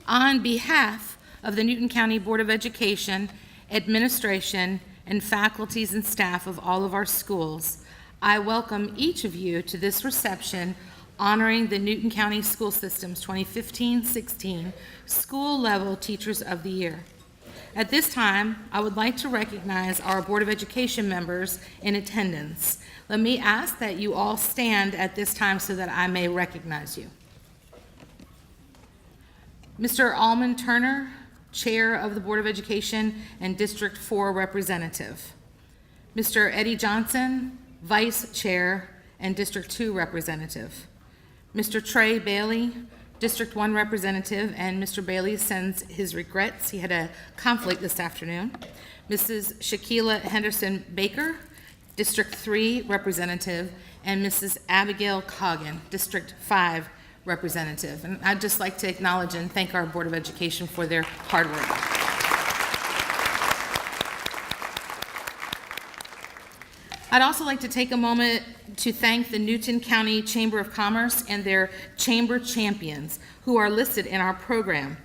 On behalf of the Newton County Board of Education, administration, and faculties and staff of all of our schools, I welcome each of you to this reception honoring the Newton County School System's 2015-16 School Level Teachers of the Year. At this time, I would like to recognize our Board of Education members in attendance. Let me ask that you all stand at this time so that I may recognize you. Mr. Almond Turner, Chair of the Board of Education and District 4 Representative. Mr. Eddie Johnson, Vice Chair and District 2 Representative. Mr. Trey Bailey, District 1 Representative, and Mr. Bailey sends his regrets. He had a conflict this afternoon. Mrs. Shaquila Henderson Baker, District 3 Representative, and Mrs. Abigail Coggin, District 5 Representative. And I'd just like to acknowledge and thank our Board of Education for their hard work. I'd also like to take a moment to thank the Newton County Chamber of Commerce and their chamber champions who are listed in our program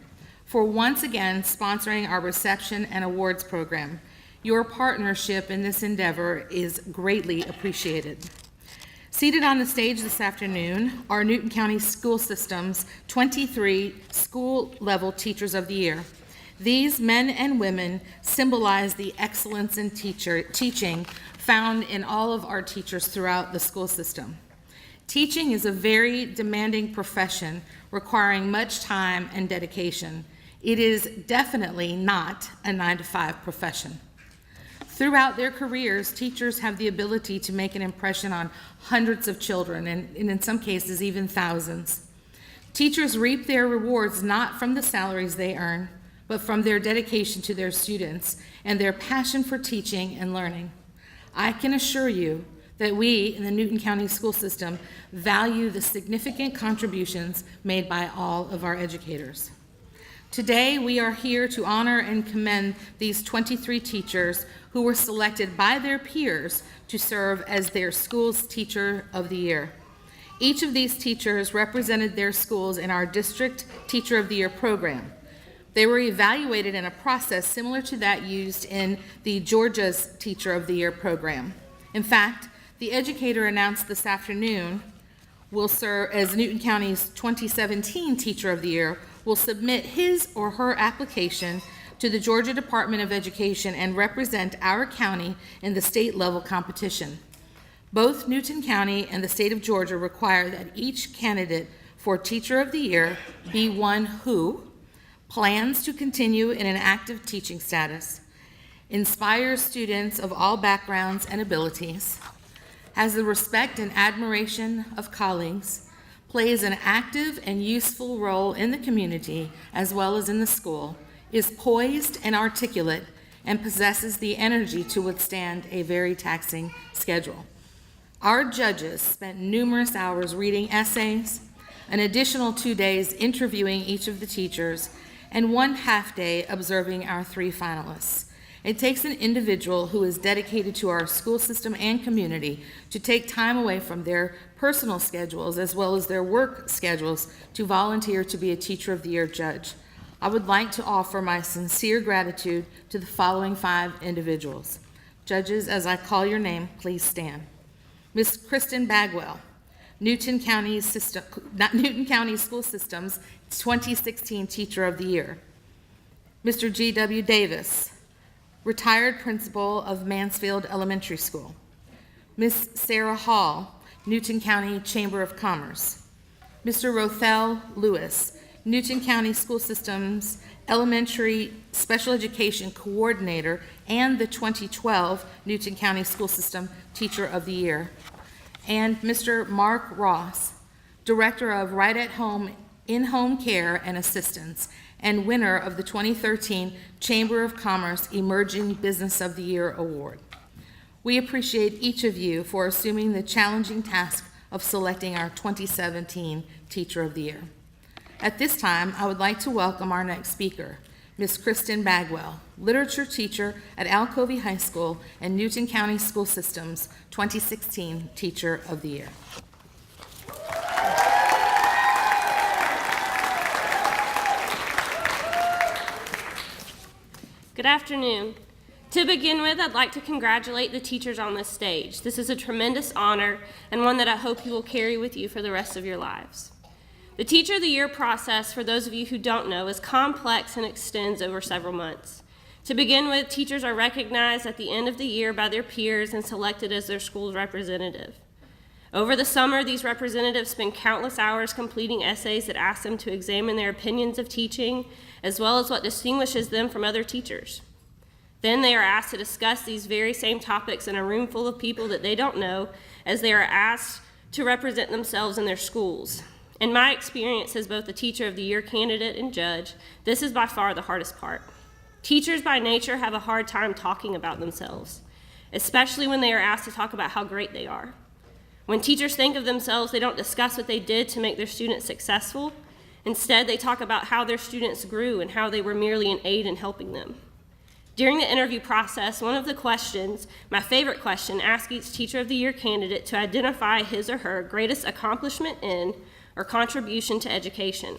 for once again sponsoring our reception and awards program. Your partnership in this endeavor is greatly appreciated. Seated on the stage this afternoon are Newton County School System's 23 School Level Teachers of the Year. These men and women symbolize the excellence in teaching found in all of our teachers throughout the school system. Teaching is a very demanding profession requiring much time and dedication. It is definitely not a 9-to-5 profession. Throughout their careers, teachers have the ability to make an impression on hundreds of children, and in some cases, even thousands. Teachers reap their rewards not from the salaries they earn, but from their dedication to their students and their passion for teaching and learning. I can assure you that we in the Newton County School System value the significant contributions made by all of our educators. Today, we are here to honor and commend these 23 teachers who were selected by their peers to serve as their school's Teacher of the Year. Each of these teachers represented their schools in our District Teacher of the Year program. They were evaluated in a process similar to that used in the Georgia's Teacher of the Year program. In fact, the educator announced this afternoon will serve as Newton County's 2017 Teacher of the Year, will submit his or her application to the Georgia Department of Education and represent our county in the state level competition. Both Newton County and the state of Georgia require that each candidate for Teacher of the Year be one who plans to continue in an active teaching status, inspires students of all backgrounds and abilities, has the respect and admiration of colleagues, plays an active and useful role in the community as well as in the school, is poised and articulate, and possesses the energy to withstand a very taxing schedule. Our judges spent numerous hours reading essays, an additional 2 days interviewing each of the teachers, and 1 half day observing our 3 finalists. It takes an individual who is dedicated to our school system and community to take time away from their personal schedules as well as their work schedules to volunteer to be a Teacher of the Year judge. I would like to offer my sincere gratitude to the following 5 individuals. Judges, as I call your name, please stand. Ms. Kristen Bagwell, Newton County School System's 2016 Teacher of the Year. Mr. G.W. Davis, retired principal of Mansfield Elementary School. Ms. Sarah Hall, Newton County Chamber of Commerce. Mr. Rothel Lewis, Newton County School System's Elementary Special Education Coordinator and the 2012 Newton County School System Teacher of the Year. And Mr. Mark Ross, Director of Right at Home In-Home Care and Assistance and winner of the 2013 Chamber of Commerce Emerging Business of the Year Award. We appreciate each of you for assuming the challenging task of selecting our 2017 Teacher of the Year. At this time, I would like to welcome our next speaker, Ms. Kristen Bagwell, literature teacher at Alcovey High School and Newton County School System's 2016 Teacher of the Year. Good afternoon. To begin with, I'd like to congratulate the teachers on this stage. This is a tremendous honor and one that I hope you will carry with you for the rest of your lives. The Teacher of the Year process, for those of you who don't know, is complex and extends over several months. To begin with, teachers are recognized at the end of the year by their peers and selected as their school's representative. Over the summer, these representatives spend countless hours completing essays that ask them to examine their opinions of teaching, as well as what distinguishes them from other teachers. Then they are asked to discuss these very same topics in a room full of people that they don't know, as they are asked to represent themselves in their schools. In my experience as both a Teacher of the Year candidate and judge, this is by far the hardest part. Teachers by nature have a hard time talking about themselves, especially when they are asked to talk about how great they are. When teachers think of themselves, they don't discuss what they did to make their students successful. Instead, they talk about how their students grew and how they were merely an aid in helping them. During the interview process, one of the questions, my favorite question, asks each Teacher of the Year candidate to identify his or her greatest accomplishment in or contribution to education.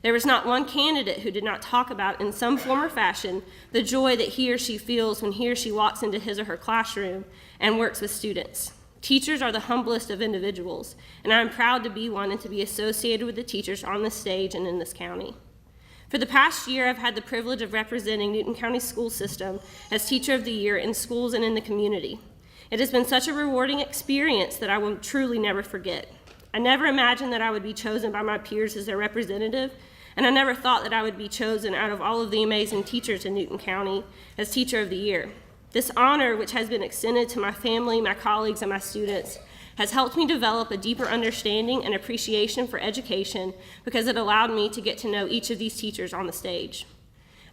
There was not one candidate who did not talk about, in some form or fashion, the joy that he or she feels when he or she walks into his or her classroom and works with students. Teachers are the humblest of individuals, and I am proud to be one and to be associated with the teachers on this stage and in this county. For the past year, I've had the privilege of representing Newton County School System as Teacher of the Year in schools and in the community. It has been such a rewarding experience that I will truly never forget. I never imagined that I would be chosen by my peers as their representative, and I never thought that I would be chosen out of all of the amazing teachers in Newton County as Teacher of the Year. This honor, which has been extended to my family, my colleagues, and my students, has helped me develop a deeper understanding and appreciation for education because it allowed me to get to know each of these teachers on the stage.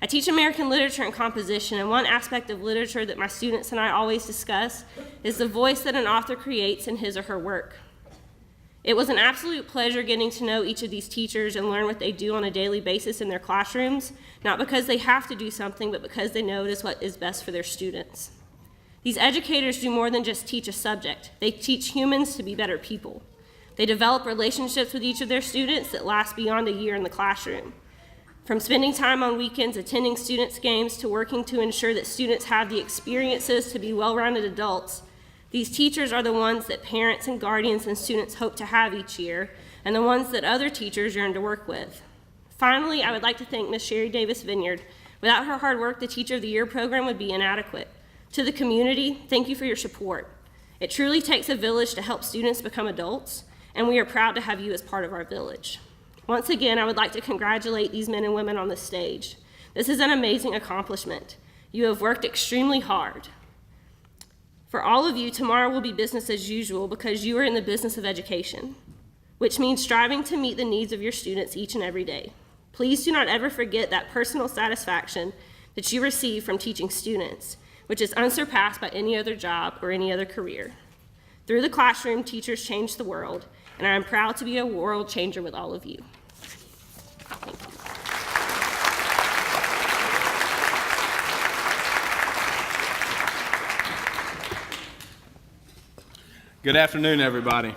I teach American literature and composition, and one aspect of literature that my students and I always discuss is the voice that an author creates in his or her work. It was an absolute pleasure getting to know each of these teachers and learn what they do on a daily basis in their classrooms, not because they have to do something, but because they know it is what is best for their students. These educators do more than just teach a subject. They teach humans to be better people. They develop relationships with each of their students that last beyond a year in the classroom. From spending time on weekends attending students' games to working to ensure that students have the experiences to be well-rounded adults, these teachers are the ones that parents and guardians and students hope to have each year, and the ones that other teachers yearn to work with. Finally, I would like to thank Ms. Sherry Davis Vineyard. Without her hard work, the Teacher of the Year program would be inadequate. To the community, thank you for your support. It truly takes a village to help students become adults, and we are proud to have you as part of our village. Once again, I would like to congratulate these men and women on the stage. This is an amazing accomplishment. You have worked extremely hard. For all of you, tomorrow will be business as usual because you are in the business of education, which means striving to meet the needs of your students each and every day. Please do not ever forget that personal satisfaction that you receive from teaching students, which is unsurpassed by any other job or any other career. Through the classroom, teachers change the world, and I am proud to be a world changer with all of you. Thank you. Good afternoon, everybody.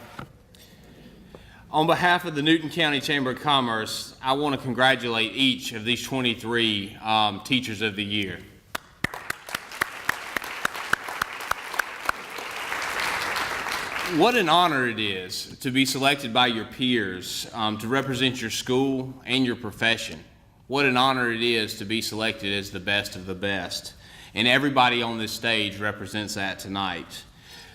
On behalf of the Newton County Chamber of Commerce, I want to congratulate each of these 23 Teachers of the Year. What an honor it is to be selected by your peers to represent your school and your profession. What an honor it is to be selected as the best of the best. And everybody on this stage represents that tonight.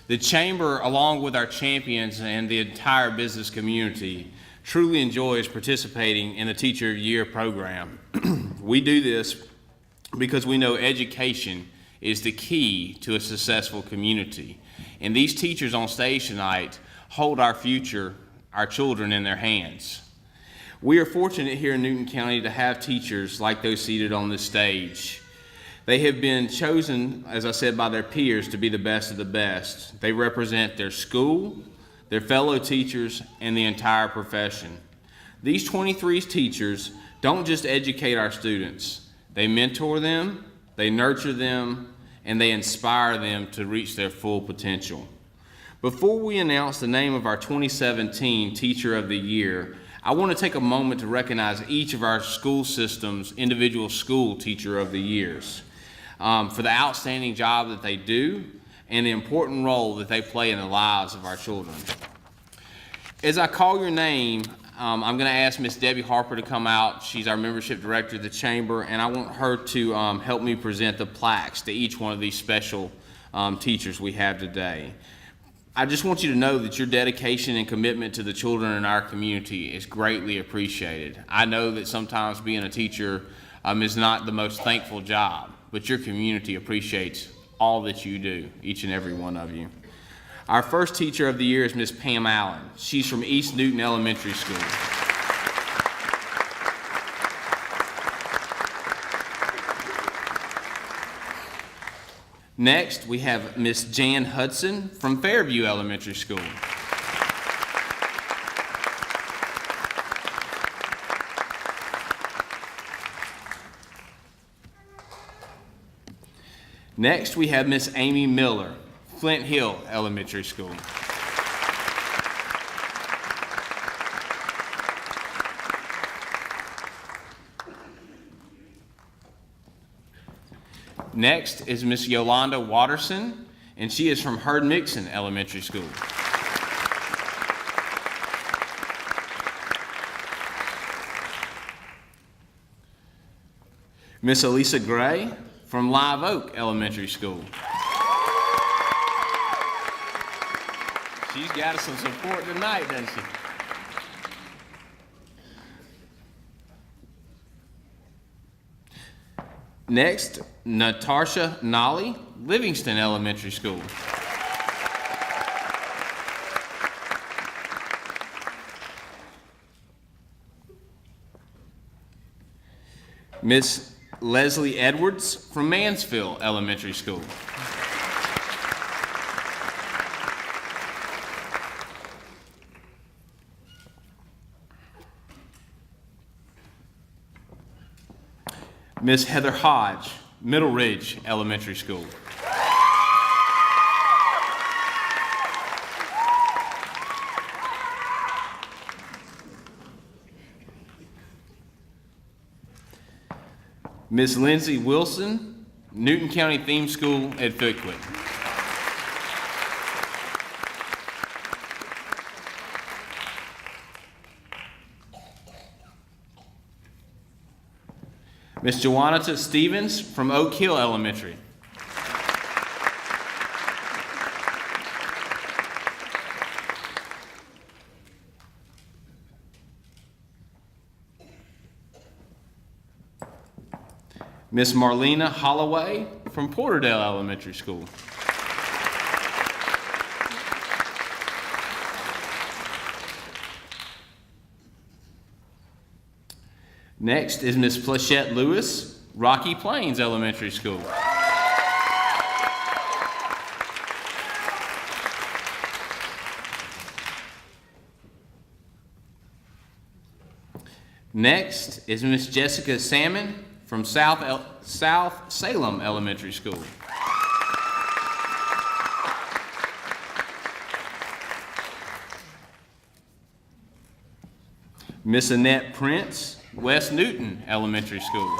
The Chamber, along with our champions and the entire business community, truly enjoys participating in the Teacher of the Year program. We do this because we know education is the key to a successful community. And these teachers on stage tonight hold our future, our children, in their hands. We are fortunate here in Newton County to have teachers like those seated on this stage. They have been chosen, as I said, by their peers to be the best of the best. They represent their school, their fellow teachers, and the entire profession. These 23 teachers don't just educate our students. They mentor them, they nurture them, and they inspire them to reach their full potential. Before we announce the name of our 2017 Teacher of the Year, I want to take a moment to recognize each of our school system's individual school Teacher of the Years. for the outstanding job that they do and the important role that they play in the lives of our children. As I call your name, I'm going to ask Miss Debbie Harper to come out. She's our membership director of the chamber, and I want her to help me present the plaques to each one of these special teachers we have today. I just want you to know that your dedication and commitment to the children in our community is greatly appreciated. I know that sometimes being a teacher is not the most thankful job, but your community appreciates all that you do, each and every one of you. Our first teacher of the year is Miss Pam Allen. She's from East Newton Elementary School. Next, we have Miss Jan Hudson from Fairview Elementary School. Next, we have Miss Amy Miller, Flint Hill Elementary School. Next is Miss Yolanda Watterson, and she is from Herd Mixon Elementary School. Miss Elisa Gray from Live Oak Elementary School. She's got us some support tonight, doesn't she? Next, Natasha Nolly, Livingston Elementary School. Miss Leslie Edwards from Mansfield Elementary School. Miss Heather Hodge, Middle Ridge Elementary School. Miss Lindsay Wilson, Newton County Theme School at Fitwick. Miss Joanna Stevens from Oak Hill Elementary. Miss Marlena Holloway from Porterdale Elementary School. Next is Miss Plachette Lewis, Rocky Plains Elementary School. Next is Miss Jessica Salmon from South Salem Elementary School. Miss Annette Prince, West Newton Elementary School.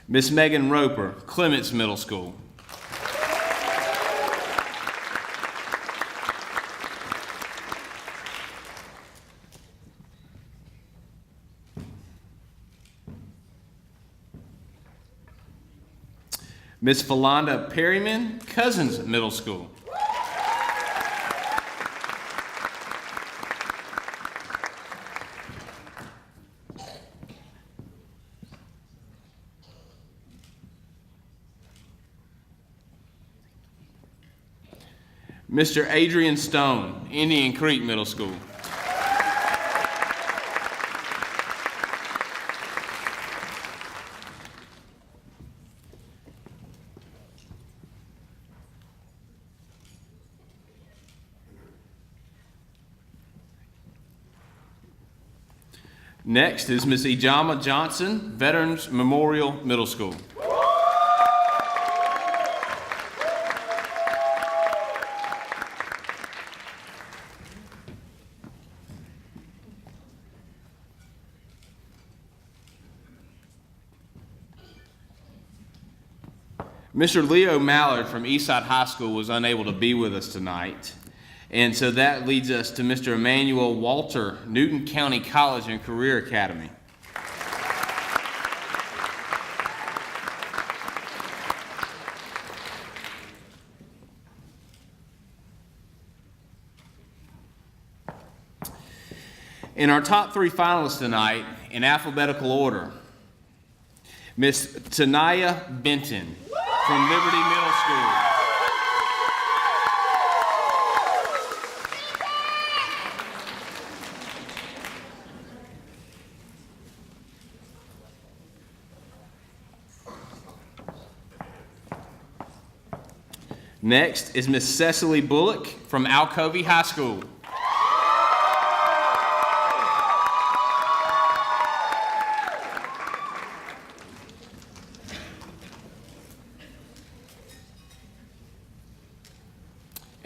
Miss Megan Roper, Clements Middle School. Miss Philonda Perryman, Cousins Middle School. Mr. Adrian Stone, Indian Creek Middle School. Next is Miss Ijama Johnson, Veterans Memorial Middle School. Mr. Leo Mallard from Eastside High School was unable to be with us tonight. And so that leads us to Mr. Emmanuel Walter, Newton County College and Career Academy. In our top 3 finalists tonight, in alphabetical order, Miss Tanaya Benton from Liberty Middle School. Next is Miss Cecily Bullock from Alcovey High School.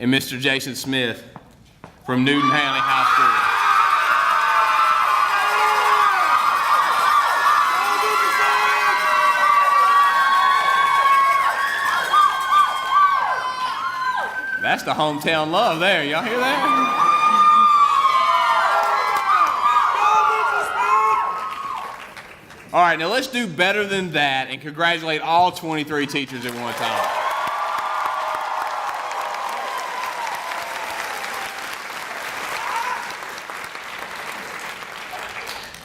And Mr. Jason Smith from Newton County High School. That's the hometown love there. Y'all hear that? All right, now let's do better than that and congratulate all 23 teachers at one time.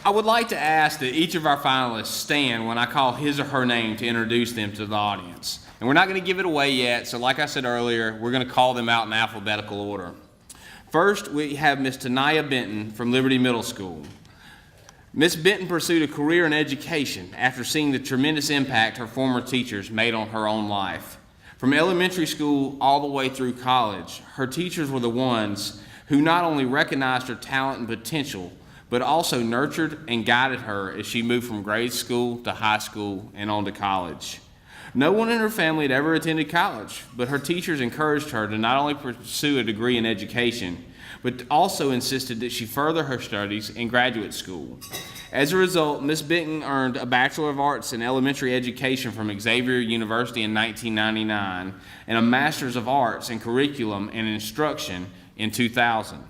I would like to ask that each of our finalists stand when I call his or her name to introduce them to the audience. And we're not going to give it away yet, so like I said earlier, we're going to call them out in alphabetical order. First, we have Miss Tanaya Benton from Liberty Middle School. Miss Benton pursued a career in education after seeing the tremendous impact her former teachers made on her own life. From elementary school all the way through college, her teachers were the ones who not only recognized her talent and potential, but also nurtured and guided her as she moved from grade school to high school and on to college. No one in her family had ever attended college, but her teachers encouraged her to not only pursue a degree in education, but also insisted that she further her studies in graduate school. As a result, Ms. Benton earned a Bachelor of Arts in Elementary Education from Xavier University in 1999 and a Master's of Arts in Curriculum and Instruction in 2000.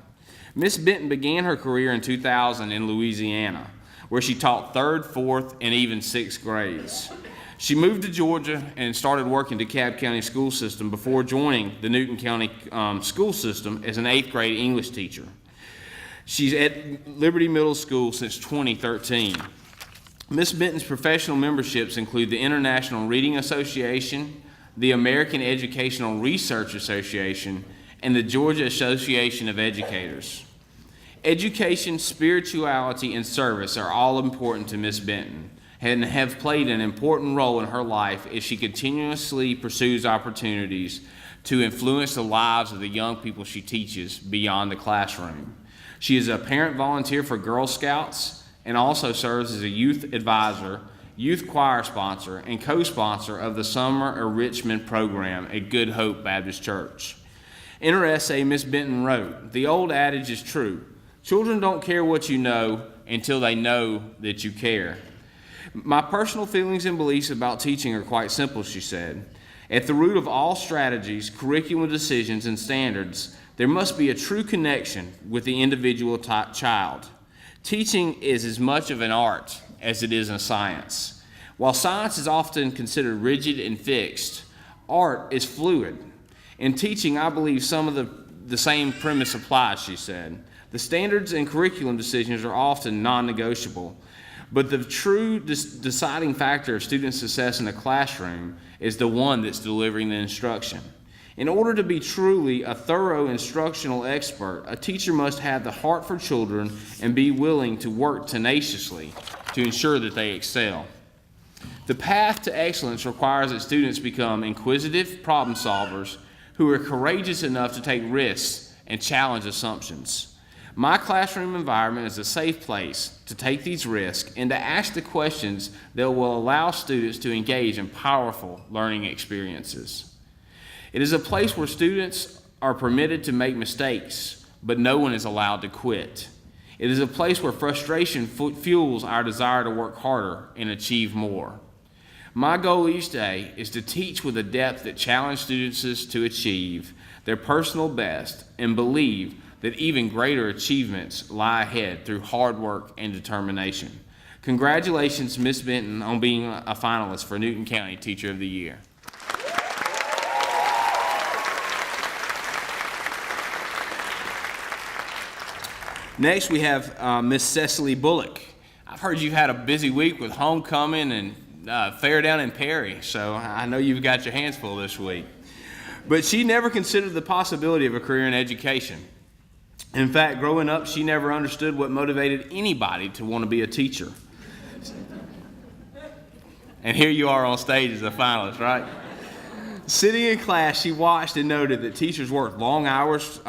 Ms. Benton began her career in 2000 in Louisiana, where she taught 3rd, 4th, and even 6th grades. She moved to Georgia and started working DeKalb County school system before joining the Newton County school system as an 8th grade English teacher. She's at Liberty Middle School since 2013. Ms. Benton's professional memberships include the International Reading Association, the American Educational Research Association, and the Georgia Association of Educators. Education, spirituality, and service are all important to Ms. Benton and have played an important role in her life as she continuously pursues opportunities to influence the lives of the young people she teaches beyond the classroom. She is a parent volunteer for Girl Scouts and also serves as a youth advisor, youth choir sponsor, and co-sponsor of the Summer Enrichment Program at Good Hope Baptist Church. In her essay, Ms. Benton wrote, "The old adage is true. Children don't care what you know until they know that you care." My personal feelings and beliefs about teaching are quite simple, she said. At the root of all strategies, curriculum decisions, and standards, there must be a true connection with the individual child. Teaching is as much of an art as it is a science. While science is often considered rigid and fixed, art is fluid. In teaching, I believe some of the same premise applies, she said. The standards and curriculum decisions are often non-negotiable, but the true deciding factor of student success in a classroom is the one that's delivering the instruction. In order to be truly a thorough instructional expert, a teacher must have the heart for children and be willing to work tenaciously to ensure that they excel. The path to excellence requires that students become inquisitive problem solvers who are courageous enough to take risks and challenge assumptions. My classroom environment is a safe place to take these risks and to ask the questions that will allow students to engage in powerful learning experiences. It is a place where students are permitted to make mistakes, but no one is allowed to quit. It is a place where frustration fuels our desire to work harder and achieve more. My goal each day is to teach with a depth that challenges students to achieve their personal best and believe that even greater achievements lie ahead through hard work and determination. Congratulations, Ms. Benton, on being a finalist for Newton County Teacher of the Year. Next, we have Miss Cecily Bullock. I've heard you've had a busy week with homecoming and fair down in Perry, so I know you've got your hands full this week. But she never considered the possibility of a career in education. In fact, growing up, she never understood what motivated anybody to want to be a teacher. And here you are on stage as a finalist, right? Sitting in class, she watched and noted that teachers worked long hours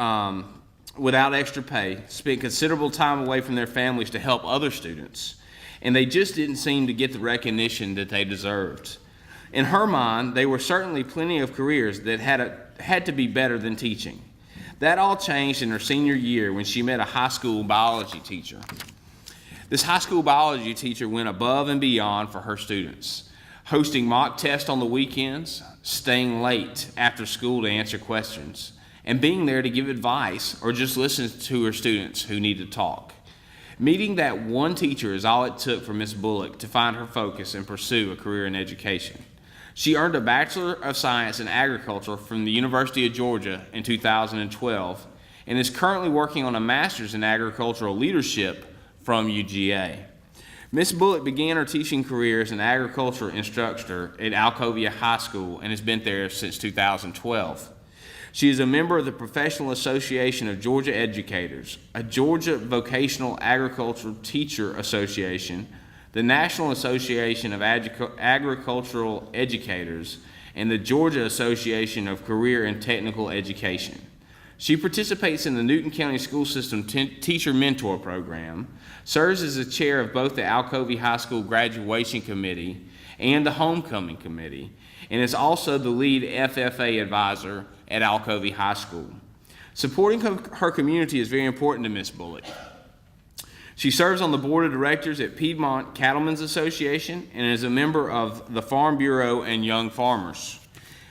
without extra pay, spent considerable time away from their families to help other students, and they just didn't seem to get the recognition that they deserved. In her mind, there were certainly plenty of careers that had to be better than teaching. That all changed in her senior year when she met a high school biology teacher. This high school biology teacher went above and beyond for her students, hosting mock tests on the weekends, staying late after school to answer questions, and being there to give advice or just listen to her students who need to talk. Meeting that one teacher is all it took for Miss Bullock to find her focus and pursue a career in education. She earned a Bachelor of Science in Agriculture from the University of Georgia in 2012 and is currently working on a Master's in Agricultural Leadership from UGA. Miss Bullock began her teaching career as an agriculture instructor at Alcovia High School and has been there since 2012. She is a member of the Professional Association of Georgia Educators, a Georgia Vocational Agricultural Teacher Association, the National Association of Agricultural Educators, and the Georgia Association of Career and Technical Education. She participates in the Newton County School System Teacher Mentor Program, serves as the chair of both the Alcovia High School Graduation Committee and the Homecoming Committee, and is also the lead FFA advisor at Alcovia High School. Supporting her community is very important to Ms. Bullock. She serves on the board of directors at Piedmont Cattlemen's Association and is a member of the Farm Bureau and Young Farmers,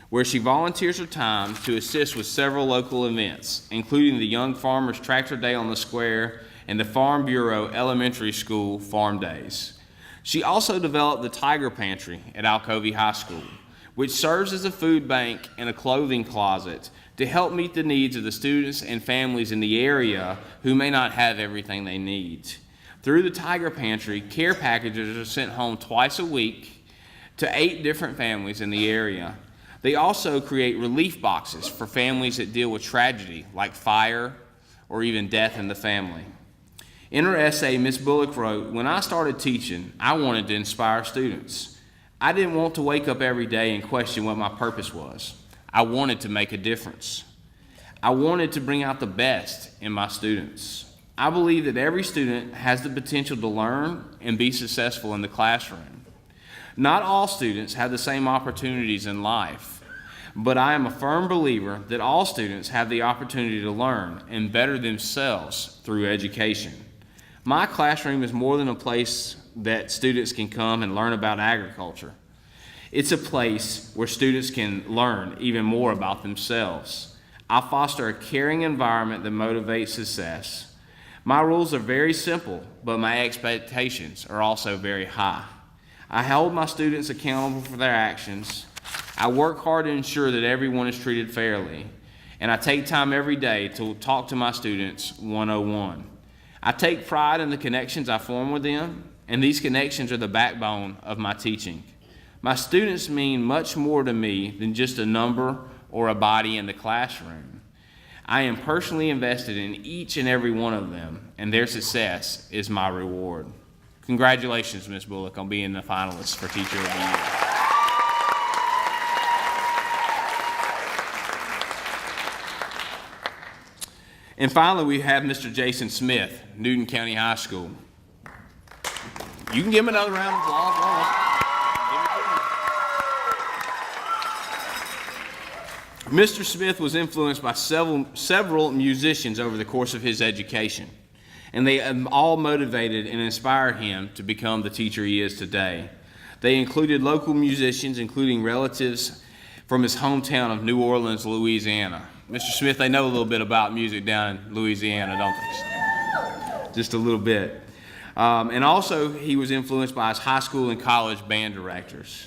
where she volunteers her time to assist with several local events, including the Young Farmers Tractor Day on the Square and the Farm Bureau Elementary School Farm Days. She also developed the Tiger Pantry at Alcovia High School, which serves as a food bank and a clothing closet to help meet the needs of the students and families in the area who may not have everything they need. Through the Tiger Pantry, care packages are sent home twice a week to 8 different families in the area. They also create relief boxes for families that deal with tragedy like fire or even death in the family. In her essay, Ms. Bullock wrote, "When I started teaching, I wanted to inspire students. I didn't want to wake up every day and question what my purpose was. I wanted to make a difference. I wanted to bring out the best in my students. I believe that every student has the potential to learn and be successful in the classroom. Not all students have the same opportunities in life, but I am a firm believer that all students have the opportunity to learn and better themselves through education. My classroom is more than a place that students can come and learn about agriculture. It's a place where students can learn even more about themselves. I foster a caring environment that motivates success. My rules are very simple, but my expectations are also very high. I hold my students accountable for their actions. I work hard to ensure that everyone is treated fairly, and I take time every day to talk to my students one-on-one. I take pride in the connections I form with them, and these connections are the backbone of my teaching. My students mean much more to me than just a number or a body in the classroom. I am personally invested in each and every one of them, and their success is my reward." Congratulations, Ms. Bullock, on being the finalist for Teacher of the Year. And finally, we have Mr. Jason Smith, Newton County High School. You can give him another round of applause. Mr. Smith was influenced by several musicians over the course of his education, and they all motivated and inspired him to become the teacher he is today. They included local musicians, including relatives from his hometown of New Orleans, Louisiana. Mr. Smith, they know a little bit about music down in Louisiana, don't they? Just a little bit. And also, he was influenced by his high school and college band directors.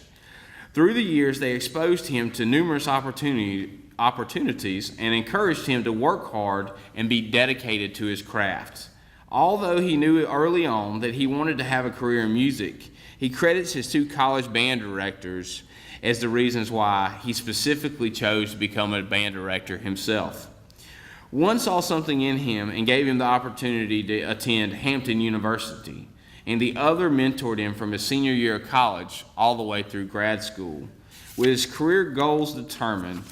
Through the years, they exposed him to numerous opportunities and encouraged him to work hard and be dedicated to his craft. Although he knew early on that he wanted to have a career in music, he credits his two college band directors as the reasons why he specifically chose to become a band director himself. One saw something in him and gave him the opportunity to attend Hampton University, and the other mentored him from his senior year of college all the way through grad school. With his career goals determined,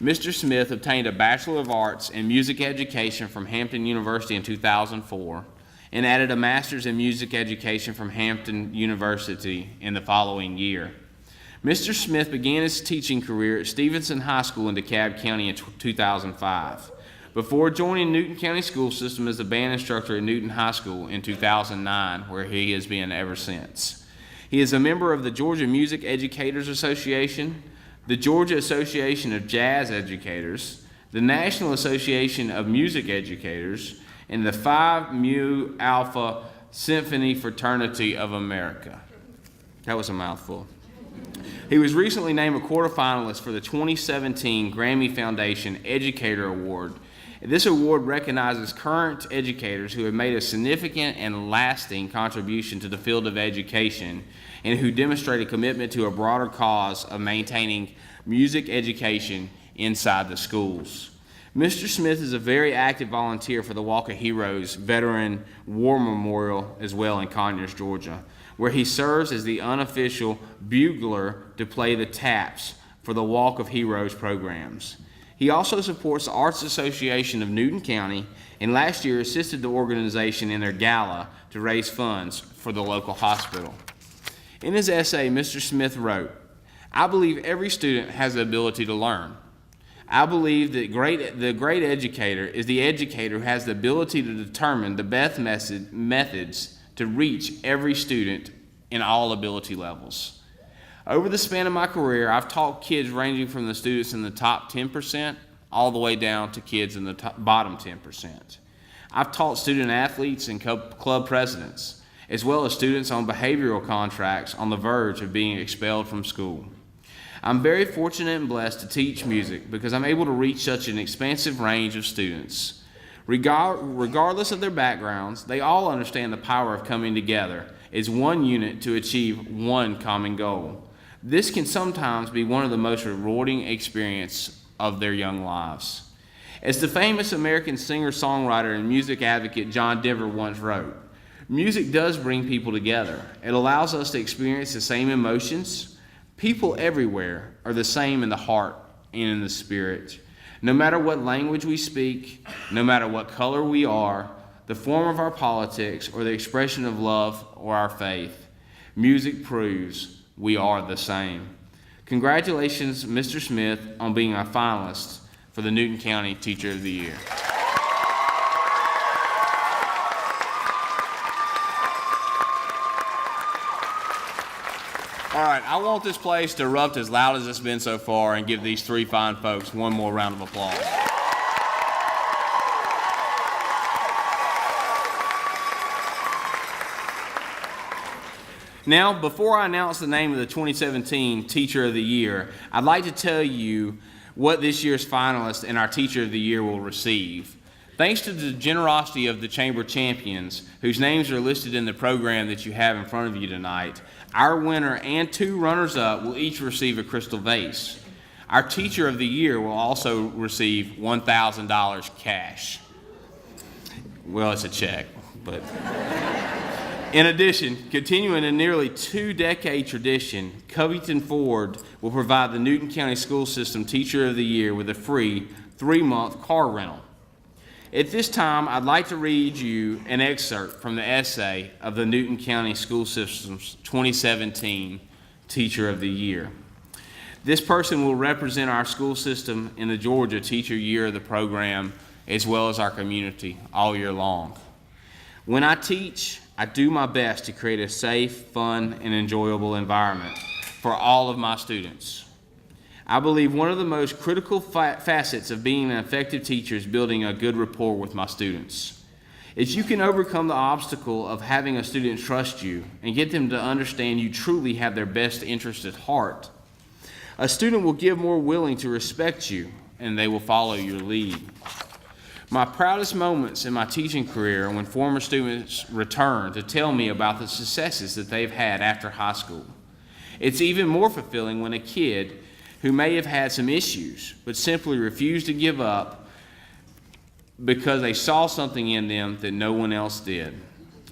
Mr. Smith obtained a Bachelor of Arts in Music Education from Hampton University in 2004 and added a Master's in Music Education from Hampton University in the following year. Mr. Smith began his teaching career at Stevenson High School in DeKalb County in 2005, before joining Newton County School System as a band instructor at Newton High School in 2009, where he has been ever since. He is a member of the Georgia Music Educators Association, the Georgia Association of Jazz Educators, the National Association of Music Educators, and the Phi Mu Alpha Symphony Fraternity of America. That was a mouthful. He was recently named a quarterfinalist for the 2017 Grammy Foundation Educator Award. This award recognizes current educators who have made a significant and lasting contribution to the field of education and who demonstrate a commitment to a broader cause of maintaining music education inside the schools. Mr. Smith is a very active volunteer for the Walk of Heroes Veteran War Memorial as well in Conyers, Georgia, where he serves as the unofficial bugler to play the taps for the Walk of Heroes programs. He also supports the Arts Association of Newton County and last year assisted the organization in their gala to raise funds for the local hospital. In his essay, Mr. Smith wrote, "I believe every student has the ability to learn. I believe that the great educator is the educator who has the ability to determine the best methods to reach every student in all ability levels. Over the span of my career, I've taught kids ranging from the students in the top 10% all the way down to kids in the bottom 10%. I've taught student athletes and club presidents, as well as students on behavioral contracts on the verge of being expelled from school. I'm very fortunate and blessed to teach music because I'm able to reach such an expansive range of students. Regardless of their backgrounds, they all understand the power of coming together as one unit to achieve one common goal. This can sometimes be one of the most rewarding experiences of their young lives." As the famous American singer-songwriter and music advocate John Denver once wrote, "Music does bring people together. It allows us to experience the same emotions. People everywhere are the same in the heart and in the spirit. No matter what language we speak, no matter what color we are, the form of our politics, or the expression of love or our faith, music proves we are the same." Congratulations, Mr. Smith, on being a finalist for the Newton County Teacher of the Year. All right, I want this place to erupt as loud as it's been so far and give these three fine folks one more round of applause. Now, before I announce the name of the 2017 Teacher of the Year, I'd like to tell you what this year's finalists and our Teacher of the Year will receive. Thanks to the generosity of the Chamber champions, whose names are listed in the program that you have in front of you tonight, our winner and two runners-up will each receive a crystal vase. Our Teacher of the Year will also receive $1,000 cash. Well, it's a check, but... In addition, continuing a nearly two-decade tradition, Covington Ford will provide the Newton County School System Teacher of the Year with a free 3-month car rental. At this time, I'd like to read you an excerpt from the essay of the Newton County School System's 2017 Teacher of the Year. This person will represent our school system in the Georgia Teacher Year of the program, as well as our community all year long. "When I teach, I do my best to create a safe, fun, and enjoyable environment for all of my students. I believe one of the most critical facets of being an effective teacher is building a good rapport with my students. If you can overcome the obstacle of having a student trust you and get them to understand you truly have their best interest at heart, a student will give more willing to respect you and they will follow your lead. My proudest moments in my teaching career are when former students return to tell me about the successes that they've had after high school. It's even more fulfilling when a kid who may have had some issues but simply refused to give up because they saw something in them that no one else did.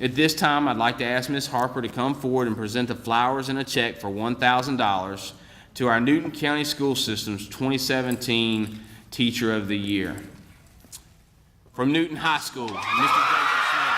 At this time, I'd like to ask Ms. Harper to come forward and present the flowers and a check for $1,000 to our Newton County School System's 2017 Teacher of the Year. From Newton High School, Mr. Joseph Smith.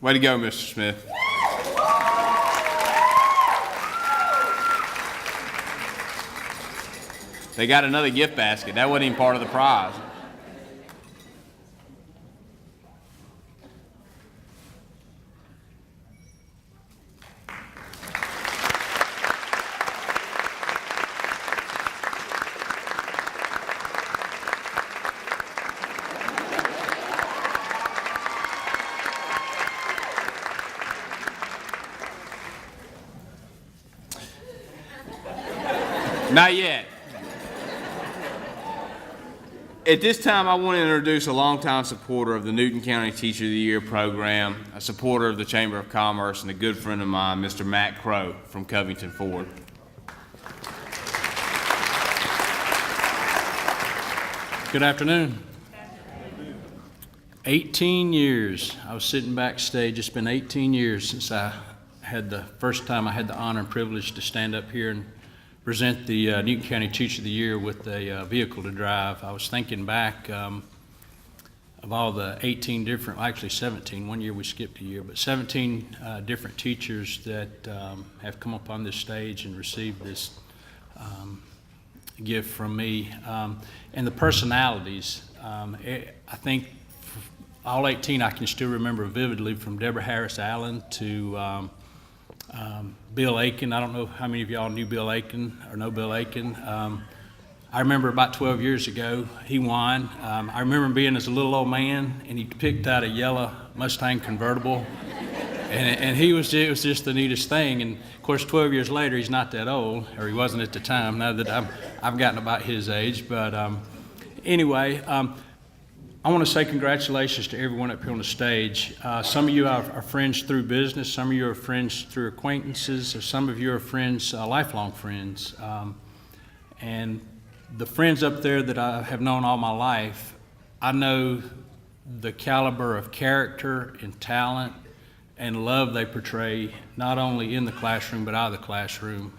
Way to go, Mr. Smith. They got another gift basket. That wasn't even part of the prize. Not yet. At this time, I want to introduce a longtime supporter of the Newton County Teacher of the Year program, a supporter of the Chamber of Commerce, and a good friend of mine, Mr. Matt Crow from Covington Ford. Good afternoon. 18 years. I was sitting backstage. It's been 18 years since I had the first time I had the honor and privilege to stand up here and present the Newton County Teacher of the Year with a vehicle to drive. I was thinking back of all the 18 different, actually 17, one year we skipped a year, but 17 different teachers that have come up on this stage and received this gift from me. And the personalities, I think all 18 I can still remember vividly, from Deborah Harris Allen to Bill Aiken. I don't know how many of y'all knew Bill Aiken or know Bill Aiken. I remember about 12 years ago, he won. I remember him being as a little old man, and he picked out a yellow Mustang convertible. And it was just the neatest thing. And of course, 12 years later, he's not that old, or he wasn't at the time, now that I've gotten about his age. But anyway, I want to say congratulations to everyone up here on the stage. Some of you are friends through business, some of you are friends through acquaintances, or some of you are friends, lifelong friends. And the friends up there that I have known all my life, I know the caliber of character and talent and love they portray, not only in the classroom, but out of the classroom.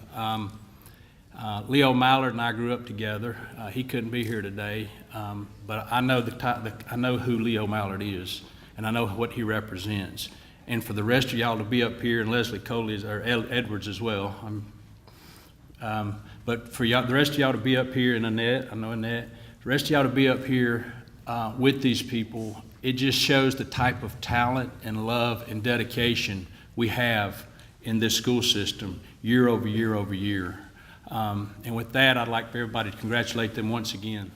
Leo Mallard and I grew up together. He couldn't be here today, but I know I know who Leo Mallard is, and I know what he represents. and for the rest of y'all to be up here, and Leslie Coley or Edwards as well. But for y'all, the rest of y'all to be up here, and Annette, I know Annette, the rest of y'all to be up here with these people, it just shows the type of talent and love and dedication we have in this school system year over year over year. And with that, I'd like for everybody to congratulate them once again.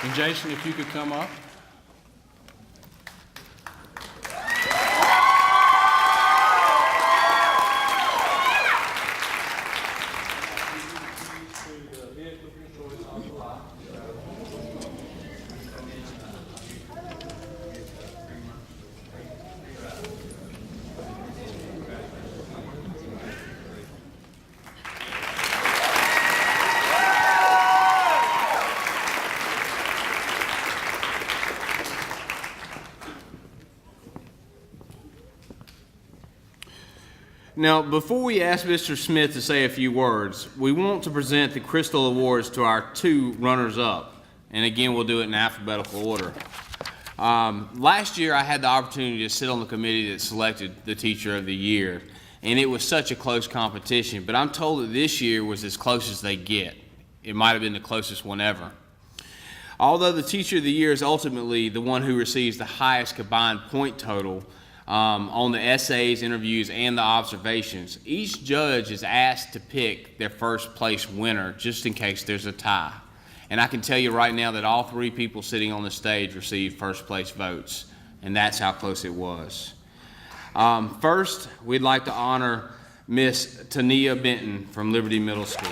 And Jason, if you could come up. Now, before we ask Mr. Smith to say a few words, we want to present the Crystal Awards to our 2 runners-up. And again, we'll do it in alphabetical order. Last year, I had the opportunity to sit on the committee that selected the Teacher of the Year, and it was such a close competition. But I'm told that this year was as close as they get. It might have been the closest one ever. Although the Teacher of the Year is ultimately the one who receives the highest combined point total on the essays, interviews, and the observations, each judge is asked to pick their first place winner just in case there's a tie. And I can tell you right now that all 3 people sitting on the stage received first place votes, and that's how close it was. First, we'd like to honor Miss Tania Benton from Liberty Middle School.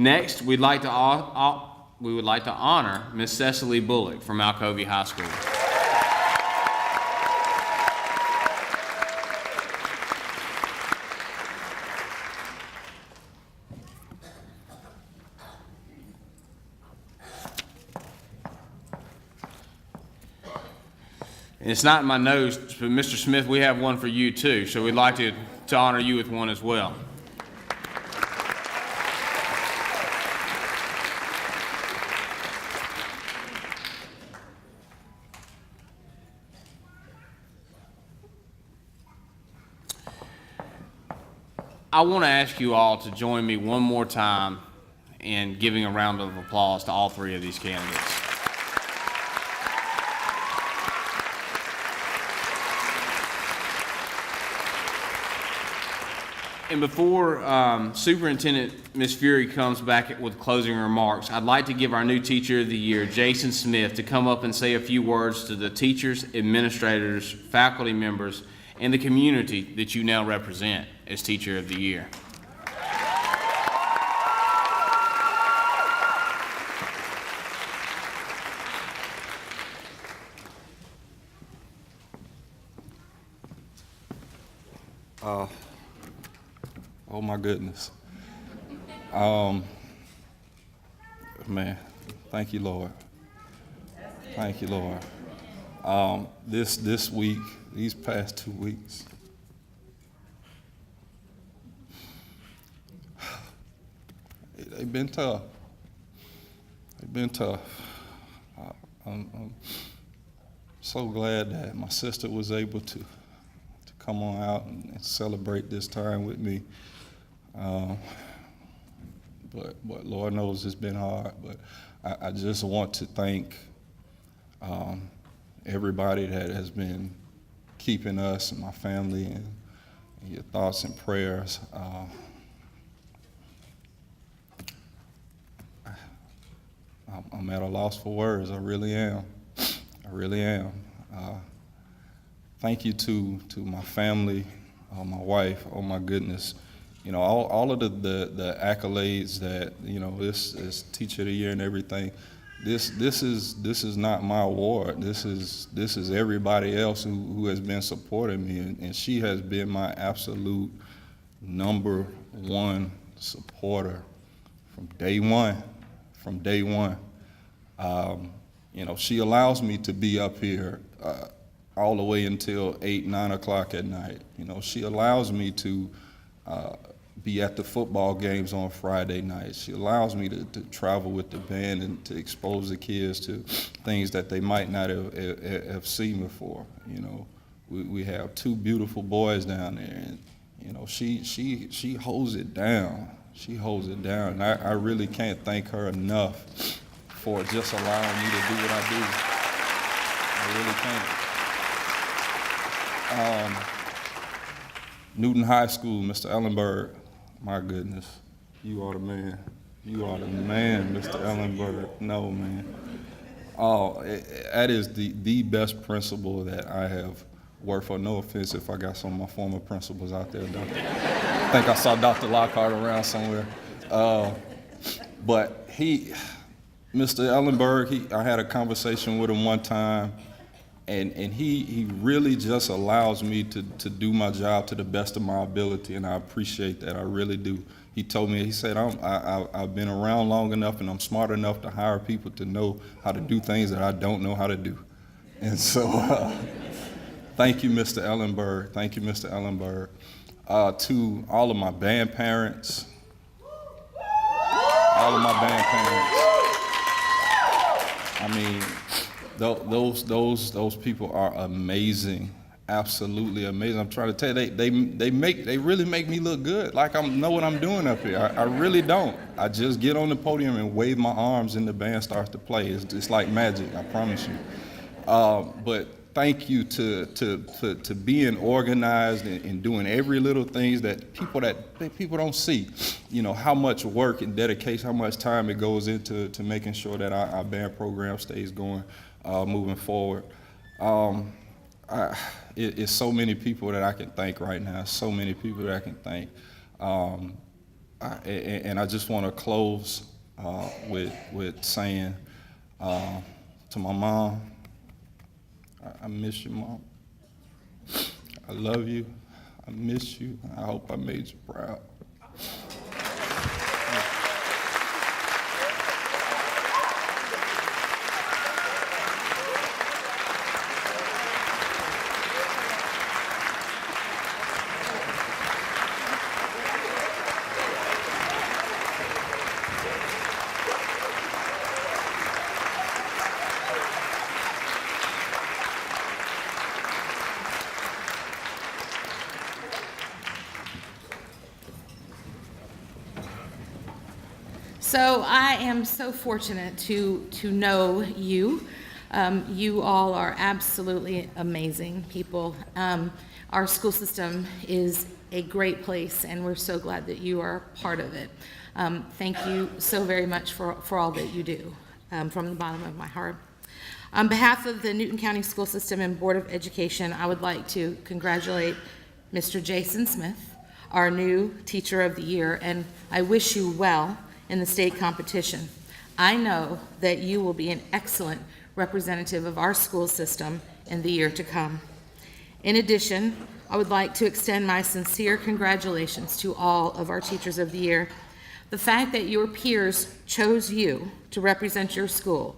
Next, we would like to honor Miss Cecily Bullock from Alcovey High School. And it's not in my notes, but Mr. Smith, we have one for you too, so we'd like to honor you with one as well. I want to ask you all to join me one more time in giving a round of applause to all 3 of these candidates. And before Superintendent Ms. Fury comes back with closing remarks, I'd like to give our new Teacher of the Year, Jason Smith, to come up and say a few words to the teachers, administrators, faculty members, and the community that you now represent as Teacher of the Year. Oh my goodness. Man, thank you, Lord. Thank you, Lord. This week, these past 2 weeks, they've been tough. They've been tough. I'm so glad that my sister was able to come on out and celebrate this time with me. But Lord knows it's been hard. But I just want to thank everybody that has been keeping us and my family and your thoughts and prayers. I'm at a loss for words. I really am. I really am. Thank you to my family, my wife. Oh my goodness, you know, all of the accolades that, you know, this is Teacher of the Year and everything. This is not my award. This is everybody else who has been supporting me, and she has been my absolute #1 supporter from day one. You know, she allows me to be up here all the way until 8, 9 o'clock at night. You know, she allows me to be at the football games on Friday nights. She allows me to travel with the band and to expose the kids to things that they might not have seen before. You know, we have 2 beautiful boys down there, and you know, she holds it down. She holds it down, and I really can't thank her enough for just allowing me to do what I do. I really can't. Newton High School, Mr. Ellenberg, my goodness, you are the man. You are the man, Mr. Ellenberg. No, man. Oh, that is the best principal that I have worked for. No offense if I got some of my former principals out there, Doctor. I think I saw Dr. Lockhart around somewhere. But Mr. Ellenberg, I had a conversation with him one time, and he really just allows me to do my job to the best of my ability, and I appreciate that. I really do. He told me, he said, I've been around long enough and I'm smart enough to hire people to know how to do things that I don't know how to do. And so thank you, Mr. Ellenberg. Thank you, Mr. Ellenberg. To all of my band parents, I mean, those people are amazing, absolutely amazing. I'm trying to tell you, they really make me look good, like I know what I'm doing up here. I really don't. I just get on the podium and wave my arms and the band starts to play. It's like magic, I promise you. But thank you to being organized and doing every little things that people don't see. You know, how much work and dedication, how much time it goes into making sure that our band program stays going, moving forward. It's so many people that I can thank right now. So many people that I can thank. And I just want to close with saying to my mom, I miss you, Mom. I love you. I miss you. I hope I made you proud. So I am so fortunate to know you. You all are absolutely amazing people. Our school system is a great place, and we're so glad that you are part of it. Thank you so very much for all that you do, from the bottom of my heart. On behalf of the Newton County School System and Board of Education, I would like to congratulate Mr. Jason Smith, our new Teacher of the Year, and I wish you well in the state competition. I know that you will be an excellent representative of our school system in the year to come. In addition, I would like to extend my sincere congratulations to all of our Teachers of the Year. The fact that your peers chose you to represent your school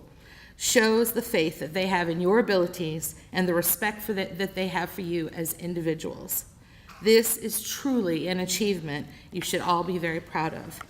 shows the faith that they have in your abilities and the respect that they have for you as individuals. This is truly an achievement you should all be very proud of.